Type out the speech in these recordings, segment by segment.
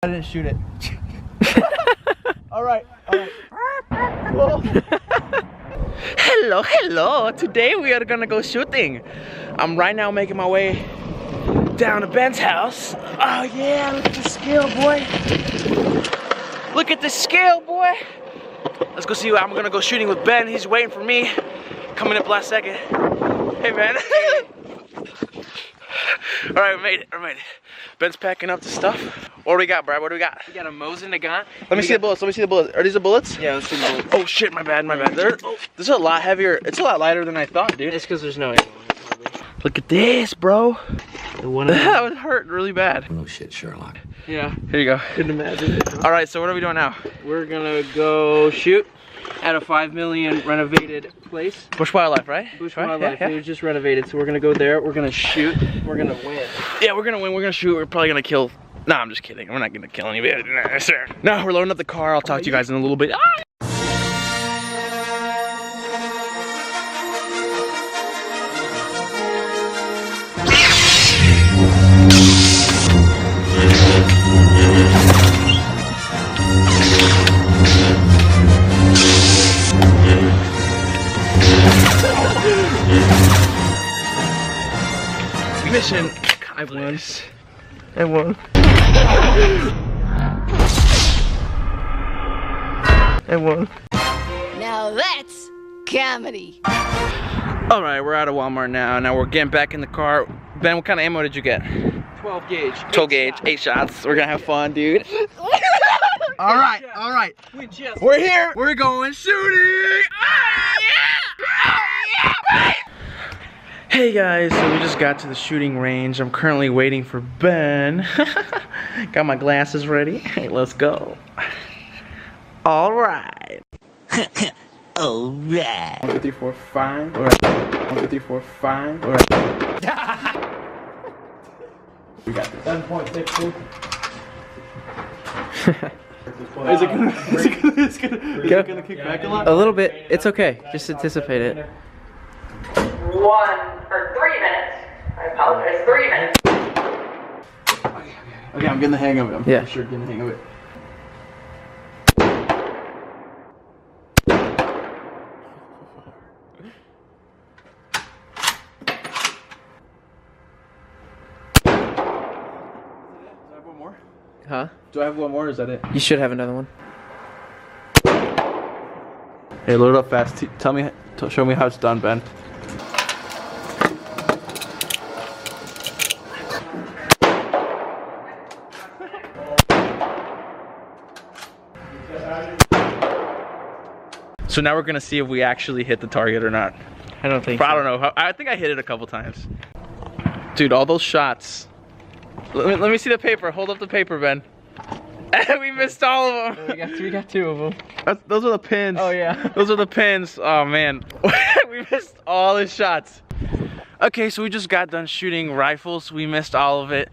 I didn't shoot it. All right. Hello, hello. Today we are gonna go shooting. I'm right now making my way down to Ben's house. Oh yeah, look at the scale, boy. Look at the scale, boy. Let's go see what I'm gonna go shooting with Ben. He's waiting for me. Coming up last second. Hey, man. All right, we made it. Ben's packing up the stuff. What do we got, Brad? What do we got? We got a Mosin Nagant. Let me see the bullets. Are these the bullets? Yeah, let's see the bullets. Oh shit, my bad. This is a lot heavier. It's a lot lighter than I thought, dude. It's because there's no ammo. Look at this, bro. The one That would hurt really bad. No shit, Sherlock. Yeah. Here you go. Couldn't imagine it. All right, so what are we doing now? We're gonna go shoot at a $5 million renovated place. Bush Wildlife, right? Bush right? Wildlife. Yeah. It was just renovated, so we're gonna go there. We're gonna shoot. We're gonna win. Yeah, we're gonna win. We're gonna shoot. We're probably gonna kill. Nah, I'm just kidding. We're not gonna kill anybody. Nah, sir. No, we're loading up the car. I'll talk to you guys in a little bit. Ah! Mission. I won. I won. I won. Now that's comedy. All right, we're out of Walmart now. Now we're getting back in the car. Ben, what kind of ammo did you get? 12 gauge. 12 gauge, 8 shots. We're gonna have fun, dude. All right. We're here. We're going shooting. Hey guys, so we just got to the shooting range. I'm currently waiting for Ben. Got my glasses ready. Hey, let's go. All right. All right. 1, 2, 3, 4, 5. All right. 1, 2, 3, 4, 5. All right. We got this. 7.62. Is it gonna kick back a lot? A little bit. It's okay. Just anticipate it. 3 minutes. I apologize. 3 minutes. Okay, I'm getting the hang of it. I'm Yeah. sure getting the hang of it. Huh? Do I have one more or is that it? You should have another one. Hey, load it up fast. Show me how it's done, Ben. So now we're gonna see if we actually hit the target or not. I don't think I don't know. I think I hit it a couple times. Dude, all those shots. Let me see the paper. Hold up the paper, Ben. We missed all of them. We got 2 of them. Those are the pins. Oh yeah. Those are the pins. Oh man. We missed all the shots. Okay, so we just got done shooting rifles. We missed all of it.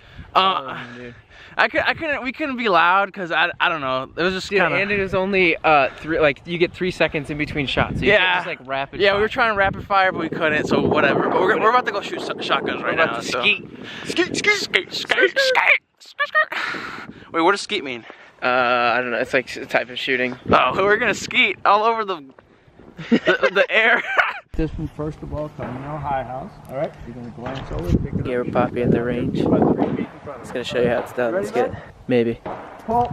Dude. We couldn't be loud because I don't know. It was just kind of. And it was only 3, like you get 3 seconds in between shots. So you can't just like rapid Yeah, fire. we were trying rapid fire, but we couldn't. So whatever. But we're about to go shoot shotguns right now. So. Skeet. Skeet. Wait, what does skeet mean? I don't know. It's like a type of shooting. Oh, we're gonna skeet all over the air. This one, first of all, coming in our high house. All right, you're gonna glance over, pick it up. Yeah, we're Poppy at the range. About 3 feet in front of It's gonna show you how it's done. Let's get it. Maybe. Pull,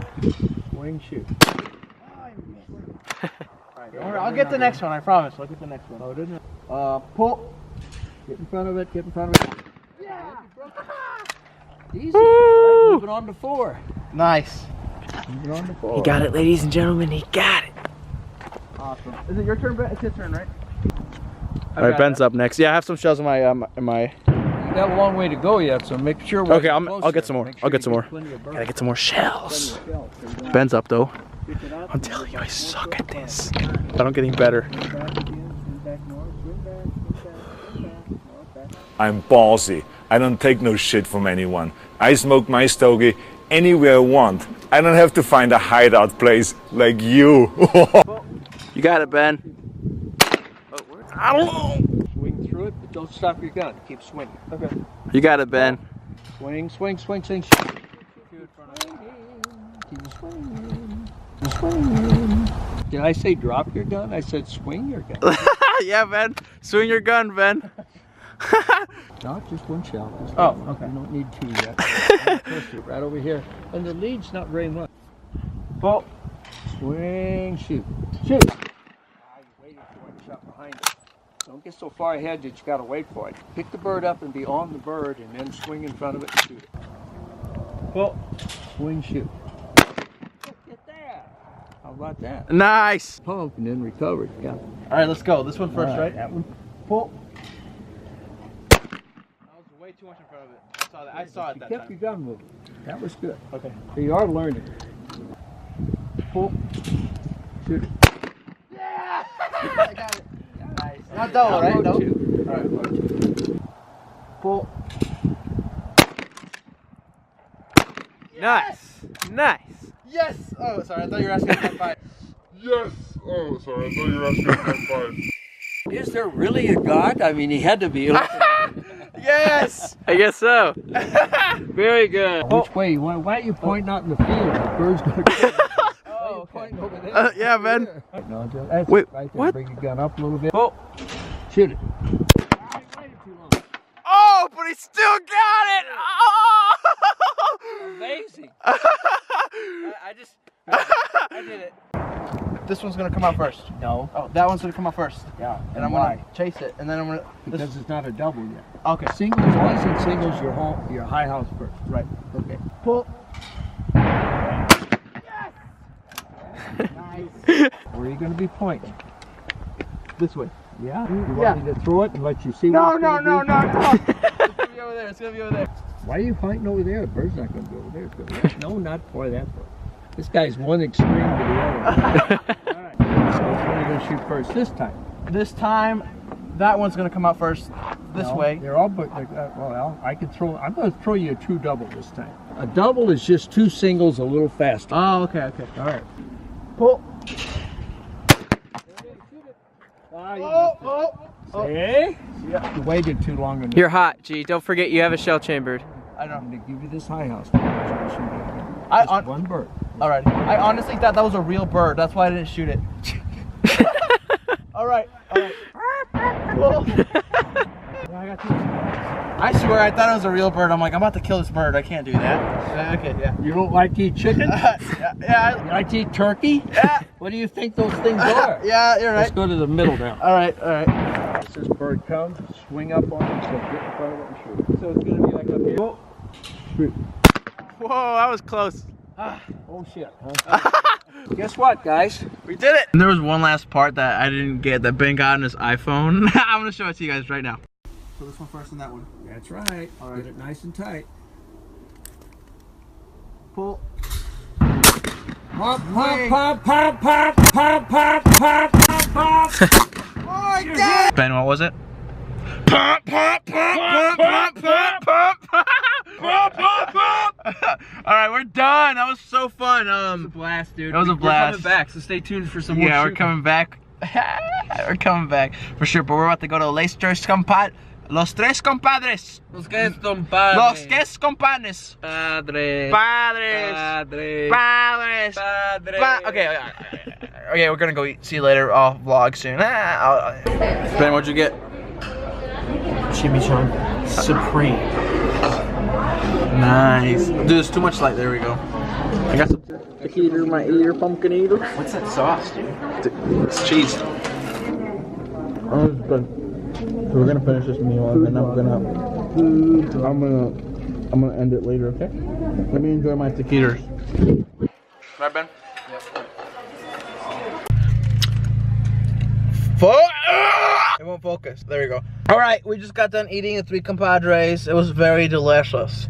swing, shoot. Alright, I'll get the next one. I promise. I'll get the next one. Oh, didn't it? Pull. Get in front of it. Get in front of it. Yeah. Easy. All right, moving on to 4. Nice. Moving on to 4. He got it, ladies and gentlemen. He got it. Awesome. Is it your turn, Ben? It's his turn, right? All right, Ben's up next. Yeah, I have some shells in my You got a long way to go yet, so make sure. Okay, I'll get some more. I'll get some more. Gotta get some more shells. Ben's up though. I'm telling you, I suck at this. I don't get any better. I'm ballsy. I don't take no shit from anyone. I smoke my stogie anywhere I want. I don't have to find a hideout place like you. You got it, Ben. Swing through it, but don't stop your gun. Keep swinging. Okay. You got it, Ben. Swing, swing, swing, swing. He's swinging. He's swinging. Did I say drop your gun? I said swing your gun. Yeah, Ben. Swing your gun, Ben. Not just one shell. Just Oh, one. okay. You don't need two yet. Push it right over here. And the lead's not very much. Pull. Swing, shoot. Shoot! Ah, you waited for it, shot behind it. Don't get so far ahead that you gotta wait for it. Pick the bird up and be on the bird and then swing in front of it and shoot it. Pull. Swing, shoot. Get there! How about that? Nice. Pump and then recover. Yeah. All right, let's go. This one first, right? That one. Pull. That was way too much in front of it. I saw that. I saw it You that kept time. your gun moving. That was good. Okay. So you are learning. Pull. Shoot it. Yeah! I got it. Nice. Not double, right? No. All right. Pull. Nice. Nice. Yes. Oh, sorry. I thought you were asking if I Yes. Oh, sorry. I thought you were asking if I'm Is there really a God? I mean, he had to be. Yes. I guess so. Very good. Which way? Why are you pointing out in the field? The bird's going to Oh, okay. pointing over there. Yeah, man. No, that's Wait, right there. what? Bring your gun up a little bit. Pull. Shoot it. Oh, but he still got it. Oh! Amazing. I did it. This one's gonna come out first. No. Oh, that one's gonna come out first. Yeah. And I'm gonna chase it, and then I'm gonna. Because it's not a double yet. Okay. Singles, always in singles, your high house first. Right. Okay. Pull. Where are you going to be pointing? This way. Yeah. You want me to throw it and let you see? No, what it's no, gonna no, be? no, no. It's gonna be over there. It's gonna be over there. Why are you pointing over there? The bird's not going to be over there. It's gonna be no, not for that bird. This guy's one extreme to the other. All right. So which one are you going to shoot first this time? This time, that one's gonna come out first. This No, way. They're all, well, I can throw. I'm going to throw you a two double this time. A double is just two singles a little faster. Oh, okay, okay. All right. Pull. Oh. See? Yeah. You waited too long. You're hot, G. Don't forget you have a shell chambered. I know. I'm going to give you this high house. Just one bird. Alright. I honestly thought that was a real bird. That's why I didn't shoot it. Alright. Alright. I swear I thought it was a real bird. I'm like, I'm about to kill this bird. I can't do that. Okay, yeah. You don't like to eat chicken? Yeah. You like to eat turkey? Yeah. What do you think those things are? Yeah, you're Let's right. go to the middle now. Alright, alright. As this bird comes, swing up on it, so get in front of it and shoot. So it's going to be like up here. Shoot. Whoa, that was close. Oh shit, huh? Guess what, guys? We did it! And there was one last part that I didn't get that Ben got on his iPhone. I'm gonna show it to you guys right now. So this one first and that one. That's right. Get it nice and tight. Pull. Pop, pop, pop, pop, pop, pop, pop, pop, pop, pop. Oh my God! Ben, what was it? Pop, pop, pop, pop, pop, pop, pop, pop, pop, pop, pop. All right, we're done. That was so fun. Blast, dude. That was a blast. We're coming back, so stay tuned for some more Yeah, we're shooting. coming back. We're coming back for sure. But we're about to go to Los Tres Compadres. Los tres compadres. Los tres compadres. Padres. Padres. Padres. Padres. Padres. Okay, we're gonna go eat. See you later. I'll vlog soon. Ben, what'd you get? Chimichurri Supreme. Nice. Dude, there's too much light. There we go. I got some taquitos, my ear, pumpkin eater. What's that sauce, dude? It's cheese. Oh, it's good. So we're gonna finish this meal and then I'm gonna end it later, okay? Let me enjoy my taquitos. Right, Ben? It won't focus. There we go. All right, we just got done eating the three compadres. It was very delicious.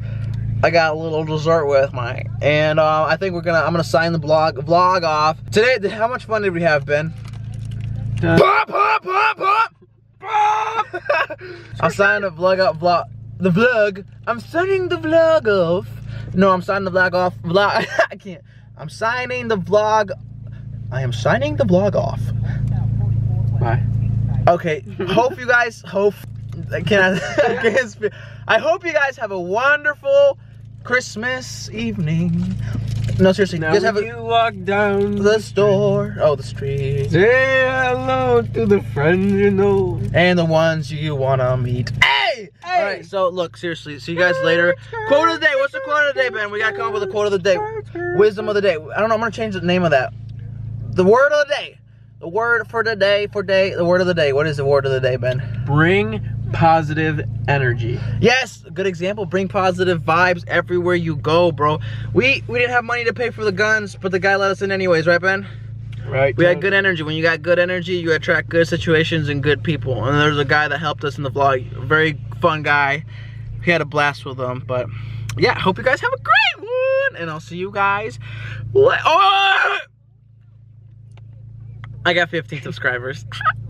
I got a little dessert with mine, and I think I'm gonna sign the vlog off today. How much fun did we have, Ben? Pop, pop, pop, pop, pop. I'm signing the vlog. I'm signing the vlog off. No, I'm signing the vlog off. I can't. I'm signing the vlog. I am signing the vlog off. Bye. Okay. Hope you guys. I can't speak. I hope you guys have a wonderful Christmas evening. No, seriously. Now You guys have when you walk down the store. Oh, the street. say hello to the friends you know. And the ones you wanna meet. Hey! Alright, so look, seriously, see you guys later. Quote of the day. What's the quote of the day, Ben? We gotta come up with a quote of the day. Wisdom of the day. I don't know, I'm gonna change the name of that. The word of the day. The word for the day, the word of the day. What is the word of the day, Ben? Bring positive energy. Yes, good example. Bring positive vibes everywhere you go, bro. We didn't have money to pay for the guns, but the guy let us in anyways, right, Ben? Right. We had good energy. When you got good energy, you attract good situations and good people. And there's a guy that helped us in the vlog. A very fun guy. We had a blast with him. But yeah, hope you guys have a great one. And I'll see you guys. Oh! I got 15 subscribers.